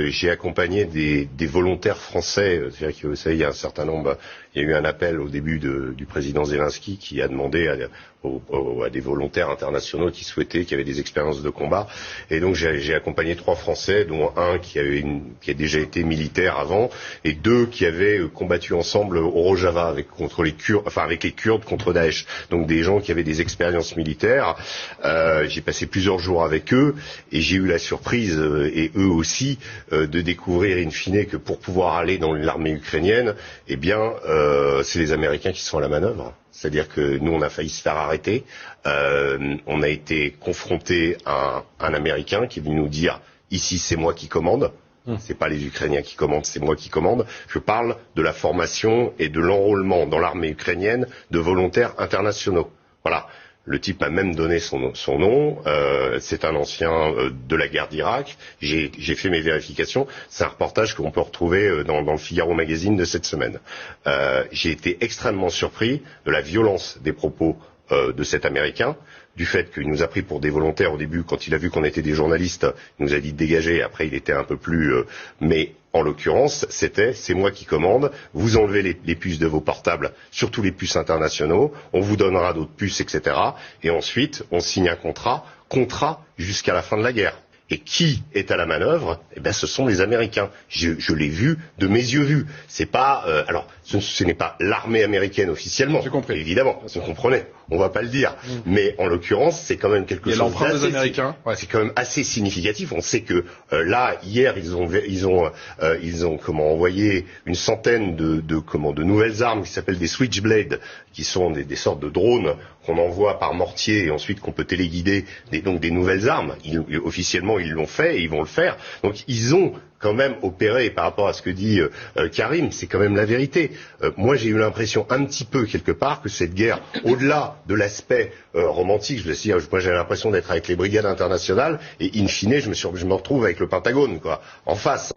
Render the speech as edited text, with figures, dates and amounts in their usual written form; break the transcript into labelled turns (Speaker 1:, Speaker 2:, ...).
Speaker 1: j'ai accompagné des volontaires français. C'est-à-dire que vous savez, il y a un certain nombre. Il y a eu un appel au début du président Zelensky qui a demandé à des volontaires internationaux qui avaient des expériences de combat. Et donc j'ai accompagné 3 Français, dont un qui a déjà été militaire avant, et 2 qui avaient combattu ensemble au Rojava avec les Kurdes contre Daesh. Donc des gens qui avaient des expériences militaires. J'ai passé plusieurs jours avec eux et j'ai eu la surprise, et eux aussi, de découvrir in fine que pour pouvoir aller dans l'armée ukrainienne, eh bien, c'est les Américains qui sont à la manœuvre. C'est-à-dire que nous, on a failli se faire arrêter. On a été confronté à un Américain qui est venu nous dire « Ici, c'est moi qui commande ». C'est pas les Ukrainiens qui commandent, c'est moi qui commande. Je parle de la formation et de l'enrôlement dans l'armée ukrainienne de volontaires internationaux. Voilà. Le type m'a même donné son nom. C'est un ancien de la guerre d'Irak. J'ai fait mes vérifications. C'est un reportage qu'on peut retrouver dans le Figaro Magazine de cette semaine. J'ai été extrêmement surpris de la violence des propos de cet Américain, du fait qu'il nous a pris pour des volontaires au début. Quand il a vu qu'on était des journalistes, il nous a dit de dégager. Après, il était un peu plus... mais en l'occurrence, c'est moi qui commande. Vous enlevez les puces de vos portables, surtout les puces internationaux. On vous donnera d'autres puces, etc. Et ensuite, on signe un contrat jusqu'à la fin de la guerre. Et qui est à la manœuvre? Eh ben, ce sont les Américains. Je l'ai vu de mes yeux vus. C'est pas, alors, ce n'est pas l'armée américaine officiellement.
Speaker 2: J'ai compris.
Speaker 1: Évidemment, vous comprenez. On va pas le dire. Mais en l'occurrence, c'est quand même quelque chose
Speaker 2: l'empreinte des Américains. Ouais.
Speaker 1: C'est quand même assez significatif. On sait que là, hier, ils ont envoyé une centaine de nouvelles armes qui s'appellent des Switchblade, qui sont des sortes de drones qu'on envoie par mortier et ensuite qu'on peut téléguider. Donc des nouvelles armes. Officiellement, ils l'ont fait et ils vont le faire. Donc ils ont quand même opéré, et par rapport à ce que dit Karim, c'est quand même la vérité. Moi, j'ai eu l'impression un petit peu, quelque part, que cette guerre, au-delà de l'aspect romantique, moi j'ai l'impression d'être avec les brigades internationales, et in fine, je me retrouve avec le Pentagone, quoi, en face.